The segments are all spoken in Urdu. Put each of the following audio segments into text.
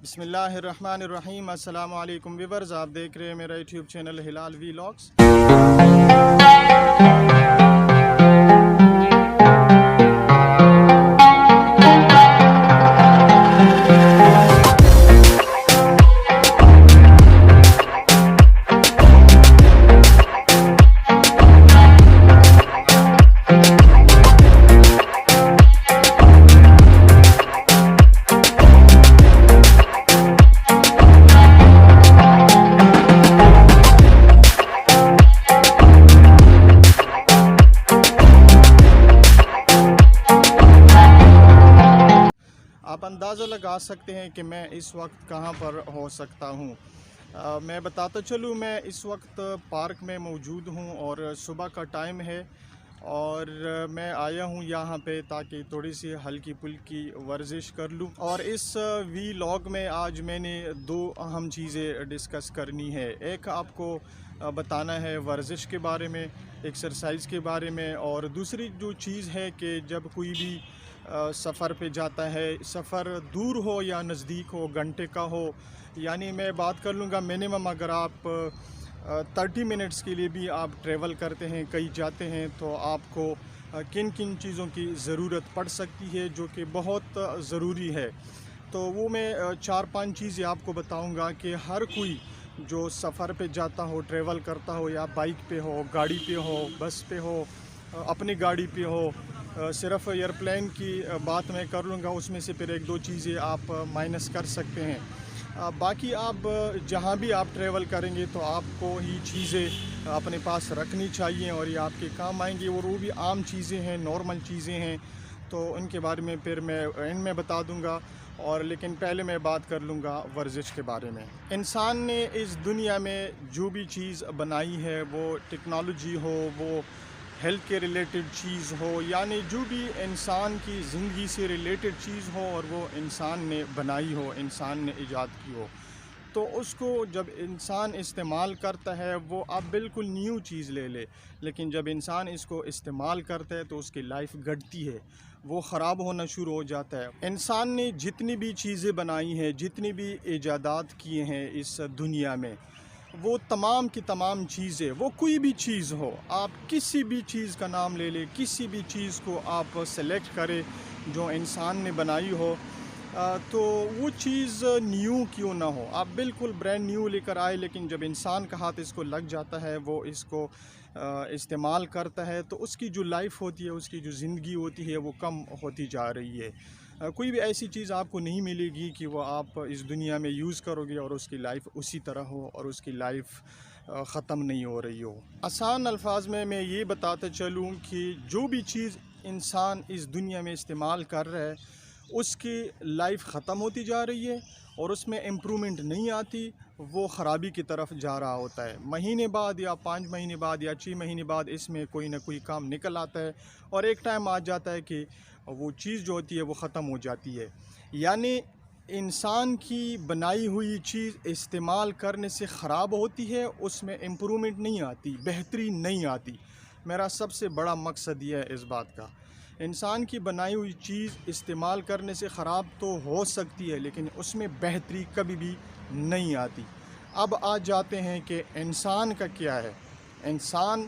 بسم اللہ الرحمن الرحیم۔ السلام علیکم ویورز، آپ دیکھ رہے ہیں میرا یوٹیوب چینل ہلال ویلاگز۔ آپ اندازہ لگا سکتے ہیں کہ میں اس وقت کہاں پر ہو سکتا ہوں۔ میں بتاتا چلوں، میں اس وقت پارک میں موجود ہوں اور صبح کا ٹائم ہے اور میں آیا ہوں یہاں پہ تاکہ تھوڑی سی ہلکی پھلکی ورزش کر لوں۔ اور اس ویلاگ میں آج میں نے دو اہم چیزیں ڈسکس کرنی ہے۔ ایک آپ کو بتانا ہے ورزش کے بارے میں، ایکسرسائز کے بارے میں، اور دوسری جو چیز ہے کہ جب کوئی بھی سفر پہ جاتا ہے، سفر دور ہو یا نزدیک ہو، گھنٹے کا ہو، یعنی میں بات کر لوں گا منیمم اگر آپ 30 منٹس کے لیے بھی آپ ٹریول کرتے ہیں، کہیں جاتے ہیں، تو آپ کو کن کن چیزوں کی ضرورت پڑ سکتی ہے جو کہ بہت ضروری ہے۔ تو وہ میں 4-5 چیزیں آپ کو بتاؤں گا کہ ہر کوئی جو سفر پہ جاتا ہو، ٹریول کرتا ہو، یا بائک پہ ہو، گاڑی پہ ہو، بس پہ ہو، اپنی گاڑی پہ ہو، صرف ایئرپلین کی بات میں کر لوں گا، اس میں سے پھر 1-2 چیزیں آپ مائنس کر سکتے ہیں۔ باقی آپ جہاں بھی آپ ٹریول کریں گے تو آپ کو ہی چیزیں اپنے پاس رکھنی چاہیے اور یہ آپ کے کام آئیں گی، اور وہ بھی عام چیزیں ہیں، نارمل چیزیں ہیں، تو ان کے بارے میں پھر میں اینڈ میں بتا دوں گا۔ اور لیکن پہلے میں بات کر لوں گا ورزش کے بارے میں۔ انسان نے اس دنیا میں جو بھی چیز بنائی ہے، وہ ٹیکنالوجی ہو، وہ ہیلتھ کے ریلیٹڈ چیز ہو، یعنی جو بھی انسان کی زندگی سے ریلیٹڈ چیز ہو اور وہ انسان نے بنائی ہو، انسان نے ایجاد کی ہو، تو اس کو جب انسان استعمال کرتا ہے، وہ اب بالکل نیو چیز لے لے، لیکن جب انسان اس کو استعمال کرتا ہے تو اس کی لائف گھٹتی ہے، وہ خراب ہونا شروع ہو جاتا ہے۔ انسان نے جتنی بھی چیزیں بنائی ہیں، جتنی بھی ایجادات کیے ہیں اس دنیا میں، وہ تمام کی تمام چیزیں، وہ کوئی بھی چیز ہو، آپ کسی بھی چیز کا نام لے لیں، کسی بھی چیز کو آپ سلیکٹ کریں جو انسان نے بنائی ہو، تو وہ چیز نیو کیوں نہ ہو، آپ بالکل برینڈ نیو لے کر آئے، لیکن جب انسان کا ہاتھ اس کو لگ جاتا ہے، وہ اس کو استعمال کرتا ہے، تو اس کی جو لائف ہوتی ہے، اس کی جو زندگی ہوتی ہے، وہ کم ہوتی جا رہی ہے۔ کوئی بھی ایسی چیز آپ کو نہیں ملے گی کہ وہ آپ اس دنیا میں یوز کرو گے اور اس کی لائف اسی طرح ہو اور اس کی لائف ختم نہیں ہو رہی ہو۔ آسان الفاظ میں یہ بتاتا چلوں کہ جو بھی چیز انسان اس دنیا میں استعمال کر رہا ہے، اس کی لائف ختم ہوتی جا رہی ہے اور اس میں امپرومنٹ نہیں آتی، وہ خرابی کی طرف جا رہا ہوتا ہے۔ مہینے بعد یا 5 مہینے بعد یا 6 مہینے بعد اس میں کوئی نہ کوئی کام نکل آتا ہے اور ایک ٹائم آ جاتا ہے کہ وہ چیز جو ہوتی ہے وہ ختم ہو جاتی ہے۔ یعنی انسان کی بنائی ہوئی چیز استعمال کرنے سے خراب ہوتی ہے، اس میں امپرومنٹ نہیں آتی، بہتری نہیں آتی۔ میرا سب سے بڑا مقصد یہ ہے اس بات کا۔ انسان کی بنائی ہوئی چیز استعمال کرنے سے خراب تو ہو سکتی ہے، لیکن اس میں بہتری کبھی بھی نہیں آتی۔ اب آ جاتے ہیں کہ انسان کا کیا ہے۔ انسان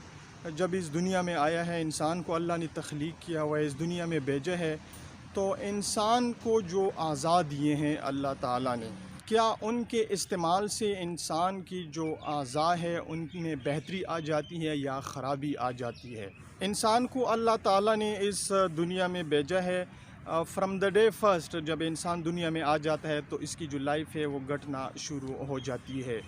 جب اس دنیا میں آیا ہے، انسان کو اللہ نے تخلیق کیا ہوا ہے، اس دنیا میں بھیجا ہے، تو انسان کو جو اعضاء دیے ہیں اللہ تعالیٰ نے، کیا ان کے استعمال سے انسان کی جو اعضاء ہے ان میں بہتری آ جاتی ہے یا خرابی آ جاتی ہے؟ انسان کو اللہ تعالیٰ نے اس دنیا میں بھیجا ہے۔ فرام دا ڈے فرسٹ جب انسان دنیا میں آ جاتا ہے تو اس کی جو لائف ہے وہ گھٹنا شروع ہو جاتی ہے۔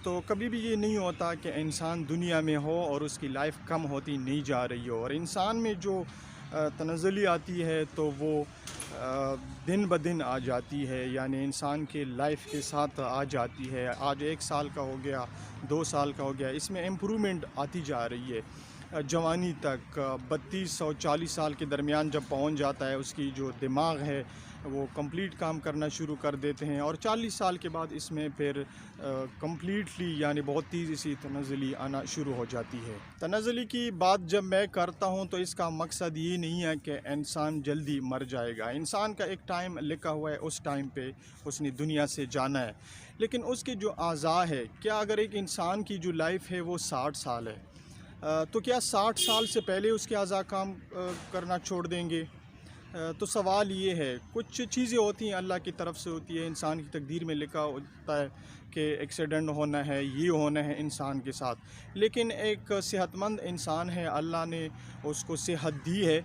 تو کبھی بھی یہ نہیں ہوتا کہ انسان دنیا میں ہو اور اس کی لائف کم ہوتی نہیں جا رہی ہو، اور انسان میں جو تنزلی آتی ہے تو وہ دن بدن آ جاتی ہے، یعنی انسان کے لائف کے ساتھ آ جاتی ہے۔ آج 1 سال کا ہو گیا، 2 سال کا ہو گیا، اس میں امپرومنٹ آتی جا رہی ہے۔ جوانی تک 32 اور 40 سال کے درمیان جب پہنچ جاتا ہے، اس کی جو دماغ ہے وہ کمپلیٹ کام کرنا شروع کر دیتے ہیں، اور 40 سال کے بعد اس میں پھر کمپلیٹلی یعنی بہت تیزی سی تنزلی آنا شروع ہو جاتی ہے۔ تنزلی کی بات جب میں کرتا ہوں تو اس کا مقصد یہ نہیں ہے کہ انسان جلدی مر جائے گا۔ انسان کا ایک ٹائم لکھا ہوا ہے، اس ٹائم پہ اس نے دنیا سے جانا ہے، لیکن اس کے جو اعضاء ہے، کیا اگر ایک انسان کی جو لائف ہے وہ 60 سال ہے، تو کیا 60 سال سے پہلے اس کے اعضاء کام کرنا چھوڑ دیں گے؟ تو سوال یہ ہے، کچھ چیزیں ہوتی ہیں اللہ کی طرف سے ہوتی ہے، انسان کی تقدیر میں لکھا ہوتا ہے کہ ایکسیڈنٹ ہونا ہے، یہ ہونا ہے انسان کے ساتھ، لیکن ایک صحت مند انسان ہے، اللہ نے اس کو صحت دی ہے،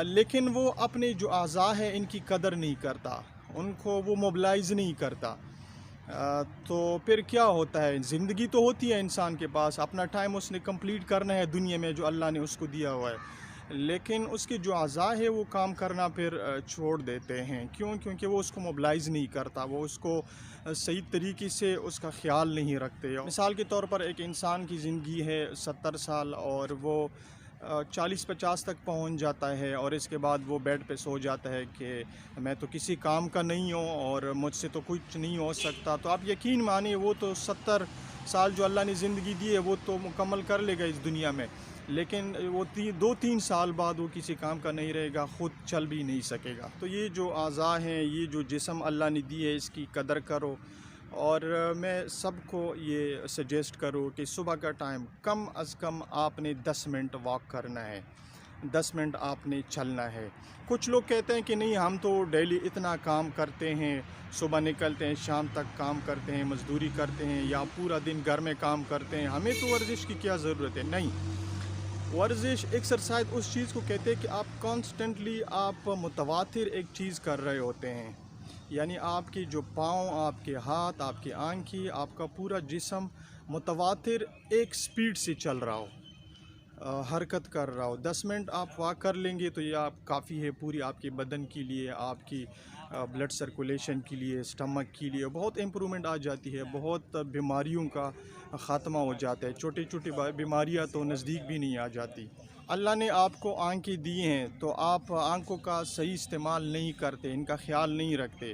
لیکن وہ اپنے جو اعضاء ہے ان کی قدر نہیں کرتا، ان کو وہ موبلائز نہیں کرتا۔ تو پھر کیا ہوتا ہے؟ زندگی تو ہوتی ہے انسان کے پاس، اپنا ٹائم اس نے کمپلیٹ کرنا ہے دنیا میں جو اللہ نے اس کو دیا ہوا ہے، لیکن اس کے جو اعضاء ہے وہ کام کرنا پھر چھوڑ دیتے ہیں۔ کیوں؟ کیونکہ وہ اس کو موبلائز نہیں کرتا، وہ اس کو صحیح طریقے سے اس کا خیال نہیں رکھتے۔ مثال کے طور پر ایک انسان کی زندگی ہے 70 سال اور وہ 40-50 تک پہنچ جاتا ہے، اور اس کے بعد وہ بیڈ پہ سو جاتا ہے کہ میں تو کسی کام کا نہیں ہوں اور مجھ سے تو کچھ نہیں ہو سکتا، تو آپ یقین مانیے وہ تو 70 سال جو اللہ نے زندگی دی ہے وہ تو مکمل کر لے گا اس دنیا میں، لیکن وہ 2-3 سال بعد وہ کسی کام کا نہیں رہے گا، خود چل بھی نہیں سکے گا۔ تو یہ جو اعضاء ہیں، یہ جو جسم اللہ نے دی ہے، اس کی قدر کرو، اور میں سب کو یہ سجیسٹ کروں کہ صبح کا ٹائم کم از کم آپ نے 10 منٹ واک کرنا ہے، 10 منٹ آپ نے چلنا ہے۔ کچھ لوگ کہتے ہیں کہ نہیں ہم تو ڈیلی اتنا کام کرتے ہیں، صبح نکلتے ہیں شام تک کام کرتے ہیں، مزدوری کرتے ہیں یا پورا دن گھر میں کام کرتے ہیں، ہمیں تو ورزش کی کیا ضرورت ہے؟ نہیں، ورزش ایکسرسائز اس چیز کو کہتے ہیں کہ آپ کانسٹنٹلی آپ متواتر ایک چیز کر رہے ہوتے ہیں، یعنی آپ کے جو پاؤں، آپ کے ہاتھ، آپ کی آنکھیں، آپ کا پورا جسم متواتر ایک سپیڈ سے چل رہا ہو، حرکت کر رہا ہو۔ 10 منٹ آپ واک کر لیں گے تو یہ آپ کافی ہے پوری آپ کے بدن کے لیے، آپ کی بلڈ سرکولیشن کے لیے، سٹمک کے لیے بہت امپرومنٹ آ جاتی ہے، بہت بیماریوں کا خاتمہ ہو جاتا ہے، چھوٹی چھوٹی بیماریاں تو نزدیک بھی نہیں آ جاتی۔ اللہ نے آپ کو آنکھیں دی ہیں تو آپ آنکھوں کا صحیح استعمال نہیں کرتے، ان کا خیال نہیں رکھتے۔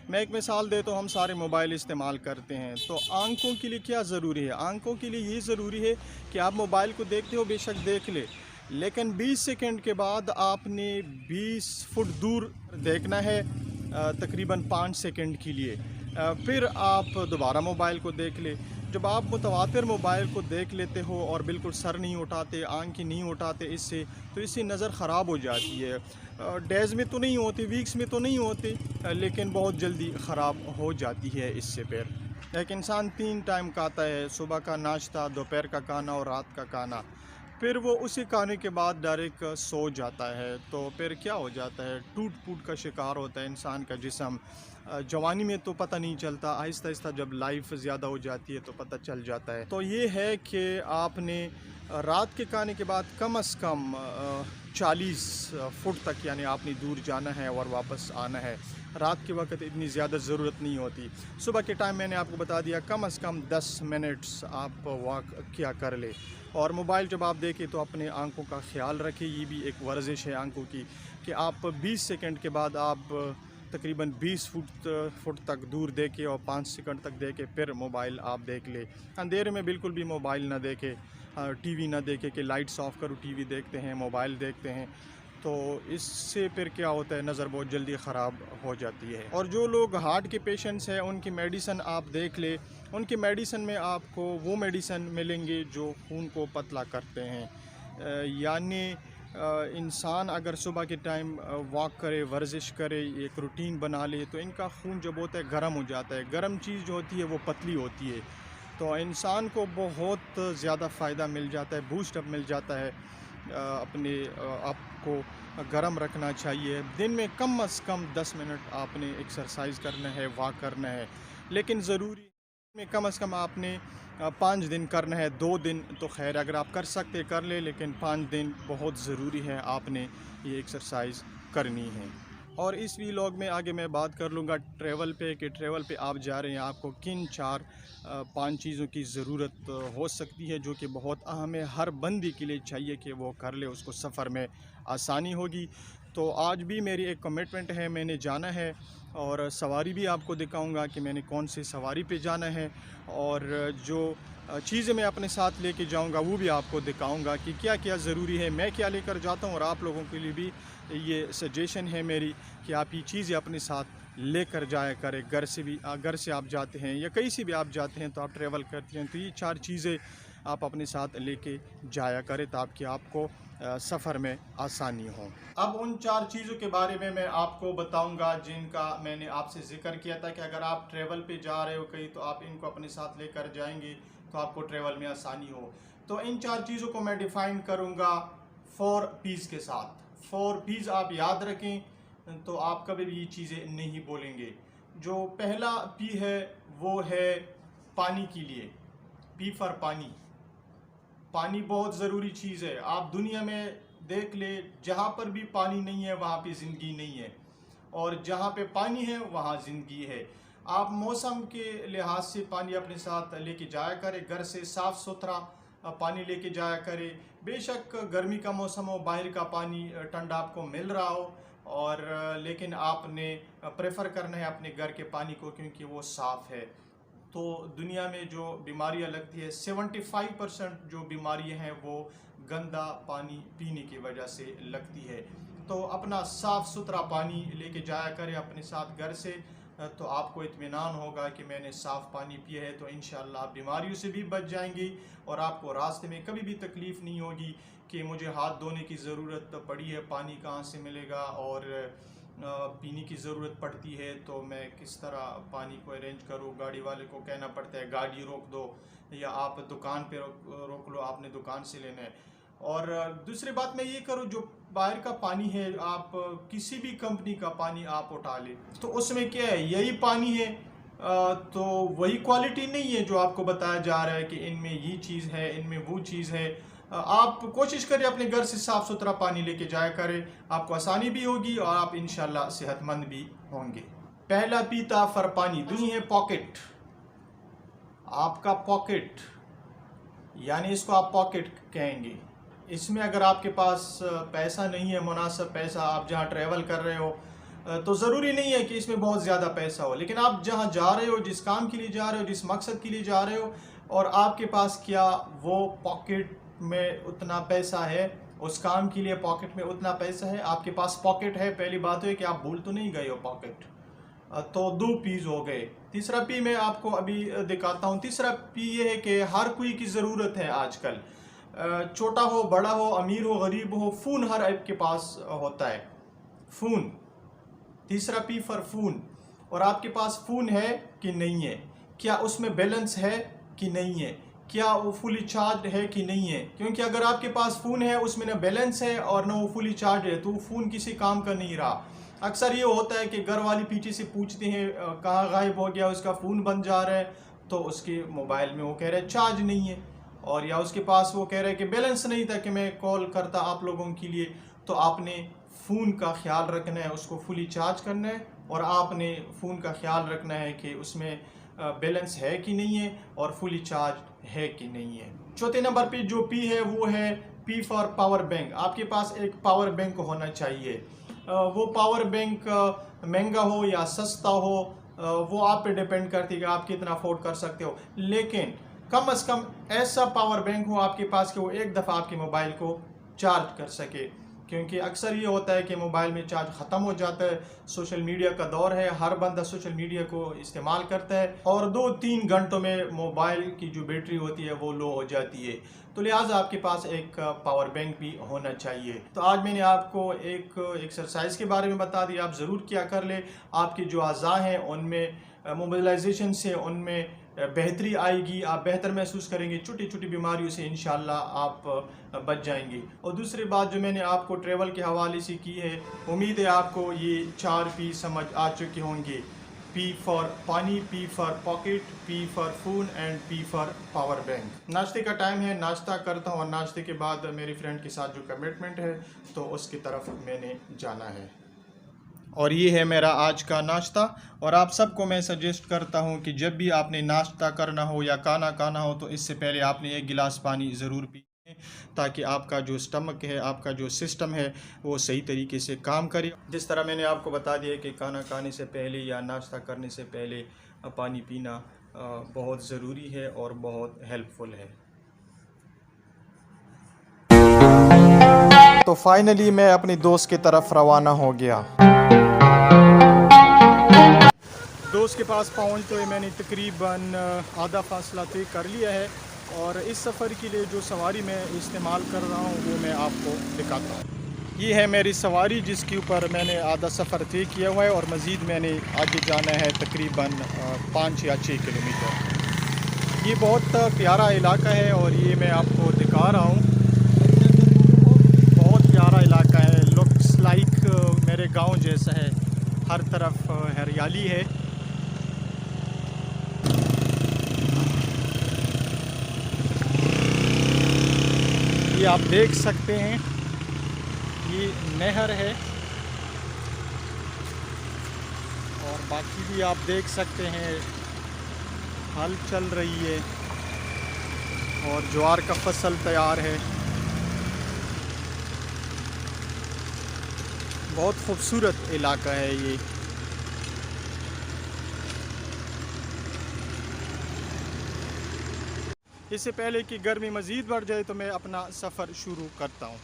میں ایک مثال دیتا ہوں، ہم سارے موبائل استعمال کرتے ہیں، تو آنکھوں کے لیے کیا ضروری ہے؟ آنکھوں کے لیے یہ ضروری ہے کہ آپ موبائل کو دیکھتے ہو، بے شک دیکھ لے، لیکن 20 سیکنڈ کے بعد آپ نے 20 فٹ دور دیکھنا ہے، تقریباً 5 سیکنڈ کے لیے، پھر آپ دوبارہ موبائل کو دیکھ لے۔ جب آپ متواتر موبائل کو دیکھ لیتے ہو اور بالکل سر نہیں اٹھاتے، آنکھیں نہیں اٹھاتے اس سے نظر خراب ہو جاتی ہے۔ ڈیز میں تو نہیں ہوتی، ویکس میں تو نہیں ہوتی، لیکن بہت جلدی خراب ہو جاتی ہے اس سے پھر۔ ایک انسان 3 ٹائم کھاتا ہے، صبح کا ناشتہ، دوپہر کا کھانا اور رات کا کھانا، پھر وہ اسی کھانے کے بعد ڈائریکٹ سو جاتا ہے، تو پھر کیا ہو جاتا ہے؟ ٹوٹ پھوٹ کا شکار ہوتا ہے انسان کا جسم۔ جوانی میں تو پتہ نہیں چلتا، آہستہ آہستہ جب لائف زیادہ ہو جاتی ہے تو پتہ چل جاتا ہے۔ تو یہ ہے کہ آپ نے رات کے کھانے کے بعد کم از کم 40 فٹ تک یعنی آپ نے دور جانا ہے اور واپس آنا ہے۔ رات کے وقت اتنی زیادہ ضرورت نہیں ہوتی۔ صبح کے ٹائم میں نے آپ کو بتا دیا کم از کم 10 منٹس آپ واک کیا کر لے، اور موبائل جب آپ دیکھیں تو اپنے آنکھوں کا خیال رکھیں، یہ بھی ایک ورزش ہے آنکھوں کی، کہ آپ 20 سیکنڈ کے بعد آپ تقریباً 20 فٹ تک دور دیکھیں اور 5 سیکنڈ تک دیکھیں، پھر موبائل آپ دیکھ لیں۔ اندھیرے میں بالکل بھی موبائل نہ دیکھیں، ٹی وی نہ دیکھیں کہ لائٹس آف کرو، ٹی وی دیکھتے ہیں، موبائل دیکھتے ہیں، تو اس سے پھر کیا ہوتا ہے؟ نظر بہت جلدی خراب ہو جاتی ہے۔ اور جو لوگ ہارٹ کے پیشنٹس ہیں ان کی میڈیسن آپ دیکھ لیں، ان کی میڈیسن میں آپ کو وہ میڈیسن ملیں گے جو خون کو پتلا کرتے ہیں، یعنی انسان اگر صبح کے ٹائم واک کرے، ورزش کرے، ایک روٹین بنا لے، تو ان کا خون جب ہوتا ہے گرم ہو جاتا ہے، گرم چیز جو ہوتی ہے وہ پتلی ہوتی ہے، تو انسان کو بہت زیادہ فائدہ مل جاتا ہے، بوسٹ اپ مل جاتا ہے۔ اپنے آپ کو گرم رکھنا چاہیے، دن میں کم از کم 10 منٹ آپ نے ایکسرسائز کرنا ہے، واک کرنا ہے، لیکن ضروری میں کم از کم آپ نے 5 دن کرنا ہے، 2 دن تو خیر اگر آپ کر سکتے کر لیں، لیکن 5 دن بہت ضروری ہے آپ نے یہ ایکسرسائز کرنی ہے۔ اور اس ویلاگ میں آگے میں بات کر لوں گا ٹریول پہ، کہ ٹریول پہ آپ جا رہے ہیں، آپ کو کن 4-5 چیزوں کی ضرورت ہو سکتی ہے جو کہ بہت اہم ہے، ہر بندے کے لیے چاہیے کہ وہ کر لے، اس کو سفر میں آسانی ہوگی۔ تو آج بھی میری ایک کمٹمنٹ ہے، میں نے جانا ہے، اور سواری بھی آپ کو دکھاؤں گا کہ میں نے کون سی سواری پہ جانا ہے، اور جو چیزیں میں اپنے ساتھ لے کے جاؤں گا وہ بھی آپ کو دکھاؤں گا کہ کیا کیا ضروری ہے، میں کیا لے کر جاتا ہوں، اور آپ لوگوں کے لیے بھی یہ سجیشن ہے میری کہ آپ یہ چیزیں اپنے ساتھ لے کر جایا کریں. گھر سے آپ جاتے ہیں یا کہیں سے بھی آپ جاتے ہیں تو آپ ٹریول کرتے ہیں، تو یہ 4 چیزیں آپ اپنے ساتھ لے کے جایا کریں تاکہ آپ کو سفر میں آسانی ہو. اب ان 4 چیزوں کے بارے میں آپ کو بتاؤں گا جن کا میں نے آپ سے ذکر کیا تھا کہ اگر آپ ٹریول پہ جا رہے ہو کہیں تو آپ ان کو اپنے ساتھ لے کر جائیں گے تو آپ کو ٹریول میں آسانی ہو. تو ان 4 چیزوں کو میں ڈیفائن کروں گا 4 پیز کے ساتھ. 4 پیز آپ یاد رکھیں تو آپ کبھی بھی یہ چیزیں نہیں بولیں گے. جو پہلا پی ہے وہ ہے پانی کے لیے. پی فار پانی. پانی بہت ضروری چیز ہے. آپ دنیا میں دیکھ لیں، جہاں پر بھی پانی نہیں ہے وہاں پہ زندگی نہیں ہے، اور جہاں پہ پانی ہے وہاں زندگی ہے. آپ موسم کے لحاظ سے پانی اپنے ساتھ لے کے جایا کرے. گھر سے صاف ستھرا پانی لے کے جایا کرے. بے شک گرمی کا موسم ہو، باہر کا پانی ٹھنڈا آپ کو مل رہا ہو، اور لیکن آپ نے پریفر کرنا ہے اپنے گھر کے پانی کو کیونکہ وہ صاف ہے. تو دنیا میں جو بیماریاں لگتی ہے 75% جو بیماریاں ہیں وہ گندا پانی پینے کی وجہ سے لگتی ہے. تو اپنا صاف ستھرا پانی لے کے جایا کرے اپنے ساتھ گھر سے، تو آپ کو اطمینان ہوگا کہ میں نے صاف پانی پیا ہے. تو انشاءاللہ آپ بیماریوں سے بھی بچ جائیں گے، اور آپ کو راستے میں کبھی بھی تکلیف نہیں ہوگی کہ مجھے ہاتھ دھونے کی ضرورت پڑی ہے، پانی کہاں سے ملے گا، اور پینے کی ضرورت پڑتی ہے تو میں کس طرح پانی کو ارینج کروں. گاڑی والے کو کہنا پڑتا ہے گاڑی روک دو، یا آپ دکان پہ روک لو، آپ نے دکان سے لینا ہے. اور دوسری بات میں یہ کروں، جو باہر کا پانی ہے، آپ کسی بھی کمپنی کا پانی آپ اٹھا لیں تو اس میں کیا ہے، یہی پانی ہے، تو وہی کوالٹی نہیں ہے جو آپ کو بتایا جا رہا ہے کہ ان میں یہ چیز ہے، ان میں وہ چیز ہے. آپ کوشش کریں اپنے گھر سے صاف ستھرا پانی لے کے جایا کریں. آپ کو آسانی بھی ہوگی اور آپ انشاءاللہ صحت مند بھی ہوں گے. پہلا پیتا فر پانی. دوسری ہے پاکٹ. آپ کا پاکٹ، یعنی اس کو آپ پاکٹ کہیں گے. اس میں اگر آپ کے پاس پیسہ نہیں ہے، مناسب پیسہ، آپ جہاں ٹریول کر رہے ہو تو ضروری نہیں ہے کہ اس میں بہت زیادہ پیسہ ہو، لیکن آپ جہاں جا رہے ہو، جس کام کے لیے جا رہے ہو، جس مقصد کے لیے جا رہے ہو، اور آپ کے پاس کیا وہ پاکٹ میں اتنا پیسہ ہے، اس کام کے لیے پاکٹ میں اتنا پیسہ ہے، آپ کے پاس پاکٹ ہے. پہلی بات ہے کہ آپ بھول تو نہیں گئے ہو پاکٹ. تو 2 پیز ہو گئے. تیسرا پی میں آپ کو ابھی دکھاتا ہوں. تیسرا پی یہ ہے کہ ہر کوئی کی ضرورت ہے آج کل، چھوٹا ہو، بڑا ہو، امیر ہو، غریب ہو، فون ہر ایک کے پاس ہوتا ہے. فون. تیسرا پی فر فون. اور آپ کے پاس فون ہے کہ نہیں ہے؟ کیا اس میں بیلنس ہے کہ نہیں ہے؟ کیا وہ فلی چارجڈ ہے کہ نہیں ہے؟ کیونکہ اگر آپ کے پاس فون ہے، اس میں نہ بیلنس ہے اور نہ وہ فلی چارج ہے، تو وہ فون کسی کام کا نہیں رہا. اکثر یہ ہوتا ہے کہ گھر والی پیچھے سے پوچھتے ہیں کہاں غائب ہو گیا، اس کا فون بن جا رہا ہے، تو اس کے موبائل میں وہ کہہ رہے چارج نہیں ہے، اور یا اس کے پاس وہ کہہ رہے کہ بیلنس نہیں تھا کہ میں کال کرتا آپ لوگوں کے لیے. تو آپ نے فون کا خیال رکھنا ہے، اس کو فلی چارج کرنا ہے، اور آپ نے فون کا خیال رکھنا ہے کہ اس میں بیلنس ہے کہ نہیں ہے اور فلی چارج ہے کہ نہیں ہے. چوتھے نمبر پہ جو پی ہے وہ ہے پی فار پاور بینک. آپ کے پاس ایک پاور بینک ہونا چاہیے. وہ پاور بینک مہنگا ہو یا سستا ہو وہ آپ پہ ڈیپینڈ کرتی ہے کہ آپ کتنا افورڈ کر سکتے ہو، لیکن کم از کم ایسا پاور بینک ہو آپ کے پاس کہ وہ ایک دفعہ آپ کے موبائل کو چارج کر سکے. کیونکہ اکثر یہ ہوتا ہے کہ موبائل میں چارج ختم ہو جاتا ہے. سوشل میڈیا کا دور ہے، ہر بندہ سوشل میڈیا کو استعمال کرتا ہے، اور 2-3 گھنٹوں میں موبائل کی جو بیٹری ہوتی ہے وہ لو ہو جاتی ہے. تو لہٰذا آپ کے پاس ایک پاور بینک بھی ہونا چاہیے. تو آج میں نے آپ کو ایک ایکسرسائز کے بارے میں بتا دیا، آپ ضرور کیا کر لیں. آپ کے جو اعضاء ہیں ان میں موبلائزیشن سے ان میں بہتری آئے گی، آپ بہتر محسوس کریں گے، چھوٹی چھوٹی بیماریوں سے انشاءاللہ آپ بچ جائیں گے. اور دوسری بات جو میں نے آپ کو ٹریول کے حوالے سے کی ہے، امید ہے آپ کو یہ 4 پی سمجھ آ چکے ہوں گے. پی فار پانی، P for pocket, P for phone and P for power bank. ناشتے کا ٹائم ہے، ناشتہ کرتا ہوں، اور ناشتے کے بعد میری فرینڈ کے ساتھ جو کمٹمنٹ ہے تو اس کی طرف میں نے جانا ہے. اور یہ ہے میرا آج کا ناشتہ. اور آپ سب کو میں سجیسٹ کرتا ہوں کہ جب بھی آپ نے ناشتہ کرنا ہو یا کھانا کھانا ہو تو اس سے پہلے آپ نے 1 گلاس پانی ضرور پی. تاکہ آپ کا جو اسٹمک ہے، آپ کا جو سسٹم ہے وہ صحیح طریقے سے کام کرے۔ جس طرح میں نے آپ کو بتا دیا کہ کھانا کھانے سے پہلے یا ناشتہ کرنے سے پہلے پانی پینا بہت ضروری ہے اور بہت ہیلپ فل ہے۔ تو فائنلی میں اپنی دوست کی طرف روانہ ہو گیا۔ دوست کے پاس پہنچتے ہوئے میں نے تقریباً آدھا فاصلہ طے کر لیا ہے، اور اس سفر کے لیے جو سواری میں استعمال کر رہا ہوں وہ میں آپ کو دکھاتا ہوں۔ یہ ہے میری سواری جس کے اوپر میں نے آدھا سفر طے کیا ہوا ہے، اور مزید میں نے آگے جانا ہے تقریباً 5 یا 6 کلومیٹر۔ یہ بہت پیارا علاقہ ہے اور یہ میں آپ کو دکھا رہا ہوں۔ بہت پیارا علاقہ ہے، لکس لائک میرے گاؤں جیسا ہے، ہر طرف ہریالی ہے۔ یہ آپ دیکھ سکتے ہیں، یہ نہر ہے، اور باقی بھی آپ دیکھ سکتے ہیں ہل چل رہی ہے اور جوار کا فصل تیار ہے۔ بہت خوبصورت علاقہ ہے یہ۔ اس سے پہلے کہ گرمی مزید بڑھ جائے تو میں اپنا سفر شروع کرتا ہوں۔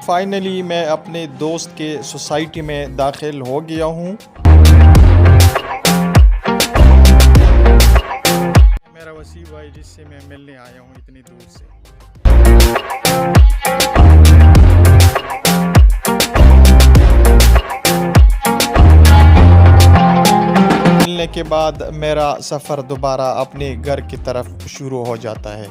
فائنلی میں اپنے دوست کے سوسائٹی میں داخل ہو گیا ہوں۔ میرا وسیع بھائی جس سے میں ملنے آیا ہوں اتنی دور سے۔ ملنے کے بعد میرا سفر دوبارہ اپنے گھر کی طرف شروع ہو جاتا ہے۔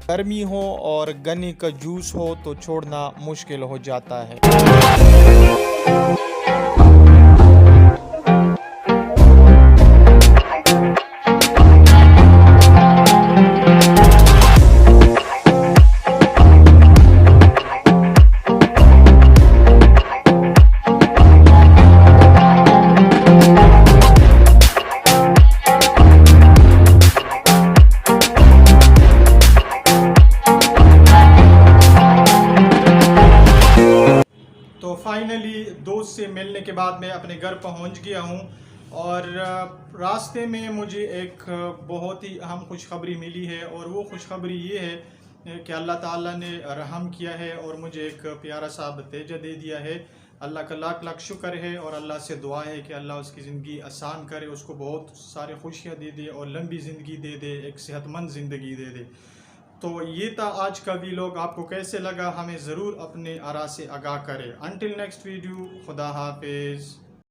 گرمی ہو اور گنے کا جوس ہو تو چھوڑنا مشکل ہو جاتا ہے۔ تو فائنلی دوست سے ملنے کے بعد میں اپنے گھر پہنچ گیا ہوں، اور راستے میں مجھے ایک بہت ہی اہم خوشخبری ملی ہے، اور وہ خوشخبری یہ ہے کہ اللہ تعالیٰ نے رحم کیا ہے اور مجھے ایک پیارا سا بھتیجا دے دیا ہے۔ اللہ کا لاکھ لاکھ شکر ہے، اور اللہ سے دعا ہے کہ اللہ اس کی زندگی آسان کرے، اس کو بہت سارے خوشیاں دے دے اور لمبی زندگی دے دے، ایک صحت مند زندگی دے دے۔ تو یہ تھا آج کا ویلاگ، آپ کو کیسے لگا ہمیں ضرور اپنے آراء سے آگاہ کرے۔ انٹل نیکسٹ ویڈیو، خدا حافظ۔